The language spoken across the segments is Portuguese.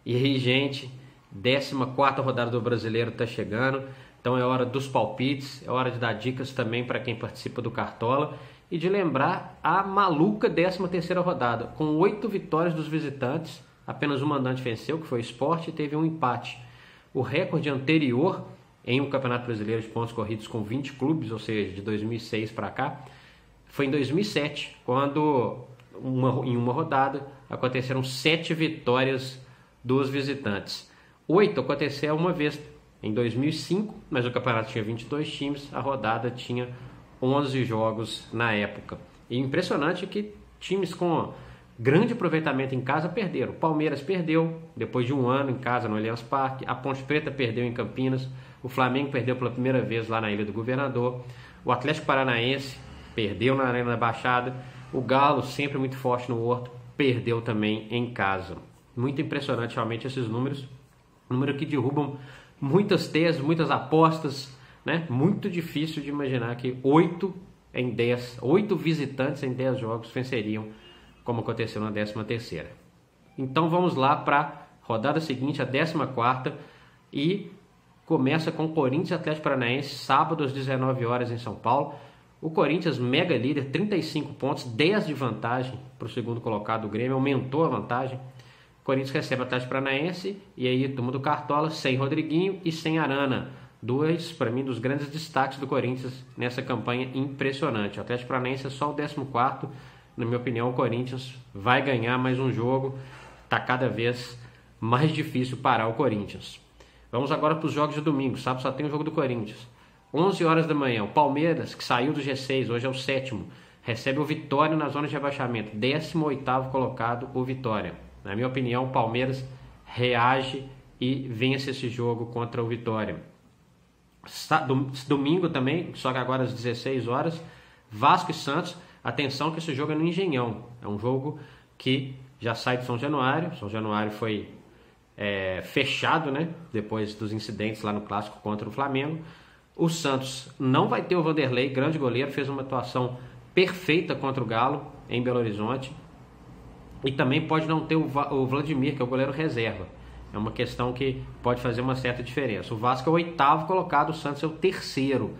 E aí, gente, 14ª rodada do Brasileiro está chegando, então é hora dos palpites, é hora de dar dicas também para quem participa do Cartola e de lembrar a maluca 13ª rodada, com 8 vitórias dos visitantes, apenas um mandante venceu, que foi o Sport, e teve um empate. O recorde anterior em um Campeonato Brasileiro de pontos corridos com 20 clubes, ou seja, de 2006 para cá, foi em 2007, quando em uma rodada aconteceram 7 vitórias dos visitantes. 8 aconteceu uma vez em 2005, mas o campeonato tinha 22 times, a rodada tinha 11 jogos na época. E impressionante que times com grande aproveitamento em casa perderam. O Palmeiras perdeu depois de um ano em casa no Allianz Parque, a Ponte Preta perdeu em Campinas, o Flamengo perdeu pela primeira vez lá na Ilha do Governador, o Atlético Paranaense perdeu na Arena da Baixada, o Galo, sempre muito forte no Horto, perdeu também em casa. Muito impressionante realmente esses números que derrubam muitas teses, muitas apostas, né? Muito difícil de imaginar que 8 visitantes em 10 jogos venceriam, como aconteceu na 13ª. Então vamos lá para a rodada seguinte, a 14ª, e começa com Corinthians e Atlético Paranaense, sábado às 19 horas em São Paulo. O Corinthians, mega líder, 35 pontos, 10 de vantagem para o segundo colocado, o Grêmio aumentou a vantagem. O Corinthians recebe o Atlético Paranaense, e aí turma do Cartola, sem Rodriguinho e sem Arana. Dois, para mim, dos grandes destaques do Corinthians nessa campanha impressionante. O Atlético Paranaense é só o 14º. Na minha opinião, o Corinthians vai ganhar mais um jogo. Está cada vez mais difícil parar o Corinthians. Vamos agora para os jogos de domingo. Sábado só tem o jogo do Corinthians. 11 horas da manhã, o Palmeiras, que saiu do G6, hoje é o 7º, recebe o Vitória na zona de rebaixamento. 18º colocado, o Vitória. Na minha opinião, o Palmeiras reage e vence esse jogo contra o Vitória. Domingo também, só que agora às 16 horas, Vasco e Santos. Atenção que esse jogo é no Engenhão. É um jogo que já sai de São Januário. São Januário foi fechado, né? Depois dos incidentes lá no Clássico contra o Flamengo. O Santos não vai ter o Vanderlei, grande goleiro, fez uma atuação perfeita contra o Galo em Belo Horizonte. E também pode não ter o Vladimir, que é o goleiro reserva. É uma questão que pode fazer uma certa diferença. O Vasco é o 8º colocado, o Santos é o 3º.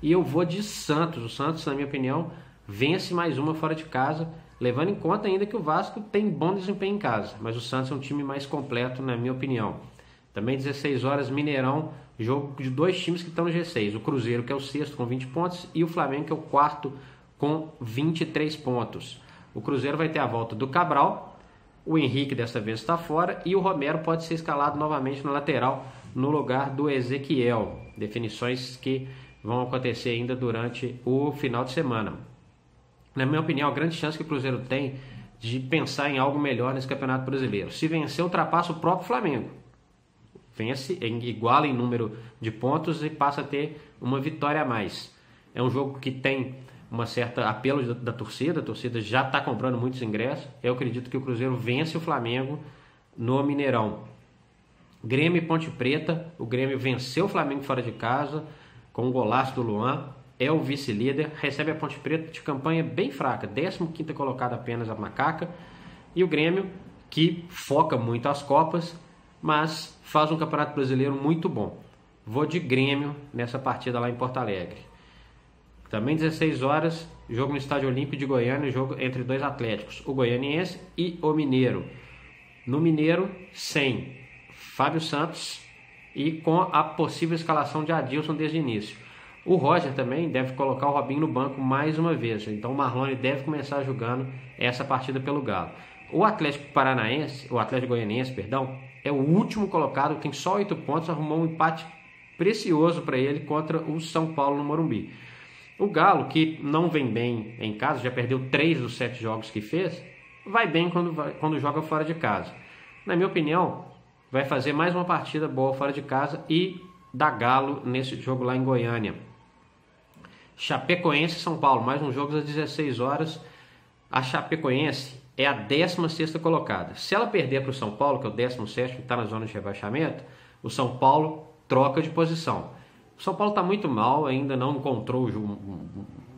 E eu vou de Santos. O Santos, na minha opinião, vence mais uma fora de casa, levando em conta ainda que o Vasco tem bom desempenho em casa. Mas o Santos é um time mais completo, na minha opinião. Também 16 horas, Mineirão, jogo de 2 times que estão no G6. O Cruzeiro, que é o 6º com 20 pontos, e o Flamengo, que é o 4º com 23 pontos. O Cruzeiro vai ter a volta do Cabral, o Henrique dessa vez está fora, e o Romero pode ser escalado novamente na lateral, no lugar do Ezequiel. Definições que vão acontecer ainda durante o final de semana. Na minha opinião, a grande chance que o Cruzeiro tem de pensar em algo melhor nesse Campeonato Brasileiro. Se vencer, ultrapassa o próprio Flamengo. Vence, iguala em número de pontos e passa a ter uma vitória a mais. É um jogo que tem uma certa apelo da torcida, a torcida já está comprando muitos ingressos. Eu acredito que o Cruzeiro vence o Flamengo no Mineirão. Grêmio e Ponte Preta, o Grêmio venceu o Flamengo fora de casa, com um golaço do Luan, é o vice-líder, recebe a Ponte Preta de campanha bem fraca, 15º colocado apenas a Macaca, e o Grêmio, que foca muito as Copas, mas faz um Campeonato Brasileiro muito bom. Vou de Grêmio nessa partida lá em Porto Alegre. Também 16 horas, jogo no Estádio Olímpico de Goiânia, jogo entre 2 Atléticos, o Goianiense e o Mineiro. No Mineiro, sem Fábio Santos e com a possível escalação de Adilson desde o início. O Roger também deve colocar o Robinho no banco mais uma vez, então o Marlone deve começar jogando essa partida pelo Galo. O Atlético Goianiense, é o último colocado, tem só 8 pontos, arrumou um empate precioso para ele contra o São Paulo no Morumbi. O Galo, que não vem bem em casa, já perdeu 3 dos 7 jogos que fez, vai bem quando joga fora de casa. Na minha opinião, vai fazer mais uma partida boa fora de casa e dá Galo nesse jogo lá em Goiânia. Chapecoense e São Paulo, mais um jogo às 16 horas. A Chapecoense é a 16ª colocada. Se ela perder para o São Paulo, que é o 17º, que está na zona de rebaixamento, o São Paulo troca de posição. O São Paulo está muito mal, ainda não encontrou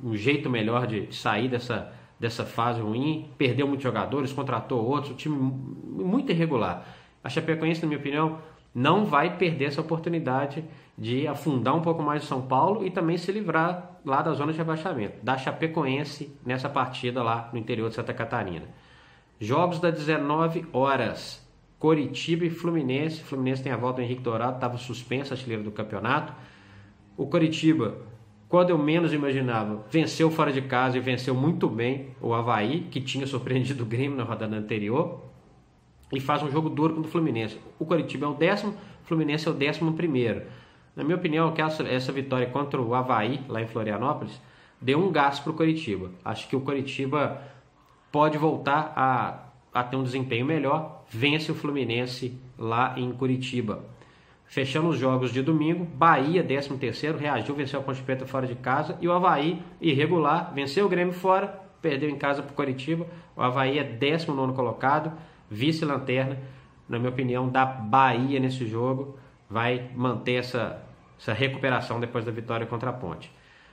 um jeito melhor de sair dessa fase ruim, perdeu muitos jogadores, contratou outros, o time muito irregular. A Chapecoense, na minha opinião, não vai perder essa oportunidade de afundar um pouco mais o São Paulo e também se livrar lá da zona de rebaixamento, da Chapecoense nessa partida lá no interior de Santa Catarina. Jogos das 19 horas, Coritiba e Fluminense. Fluminense tem a volta do Henrique Dourado, estava suspenso, artilheiro do campeonato. O Coritiba, quando eu menos imaginava, venceu fora de casa e venceu muito bem o Avaí, que tinha surpreendido o Grêmio na rodada anterior, e faz um jogo duro contra o Fluminense. O Coritiba é o 10º, o Fluminense é o 11º. Na minha opinião, essa vitória contra o Avaí, lá em Florianópolis, deu um gás para o Coritiba. Acho que o Coritiba pode voltar a ter um desempenho melhor, vence o Fluminense lá em Curitiba. Fechando os jogos de domingo, Bahia, 13º, reagiu, venceu a Ponte Preta fora de casa, e o Avaí, irregular, venceu o Grêmio fora, perdeu em casa para o Coritiba. O Avaí é 19º colocado, vice-lanterna. Na minha opinião, da Bahia nesse jogo, vai manter essa recuperação depois da vitória contra a Ponte.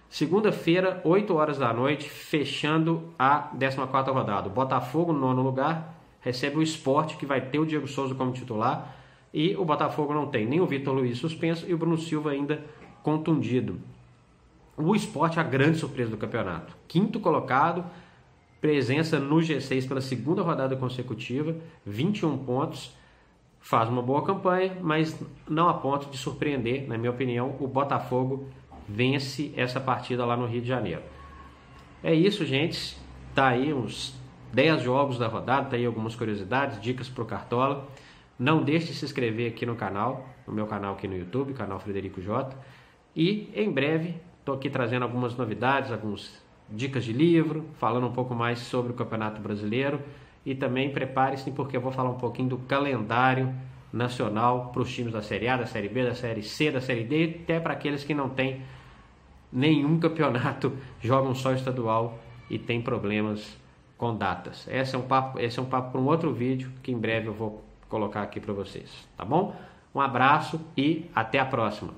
Segunda-feira, 8 horas da noite, fechando a 14ª rodada. O Botafogo, no 9º lugar, recebe o Sport, que vai ter o Diego Souza como titular, e o Botafogo não tem nem o Vitor Luiz suspenso e o Bruno Silva ainda contundido. O Sport é a grande surpresa do campeonato. 5º colocado, presença no G6 pela segunda rodada consecutiva, 21 pontos, faz uma boa campanha, mas não a ponto de surpreender. Na minha opinião, o Botafogo vence essa partida lá no Rio de Janeiro. É isso, gente. Tá aí uns 10 jogos da rodada, tá aí algumas curiosidades, dicas pro Cartola. Não deixe de se inscrever aqui no canal, no meu canal aqui no YouTube, canal Frederico J. E em breve estou aqui trazendo algumas novidades, algumas dicas de livro, falando um pouco mais sobre o Campeonato Brasileiro. E também prepare-se porque eu vou falar um pouquinho do calendário nacional para os times da Série A, da Série B, da Série C, da Série D, até para aqueles que não têm nenhum campeonato, jogam só estadual e tem problemas com datas. Esse é um papo para um outro vídeo que em breve eu vou colocar aqui para vocês, tá bom? Um abraço e até a próxima.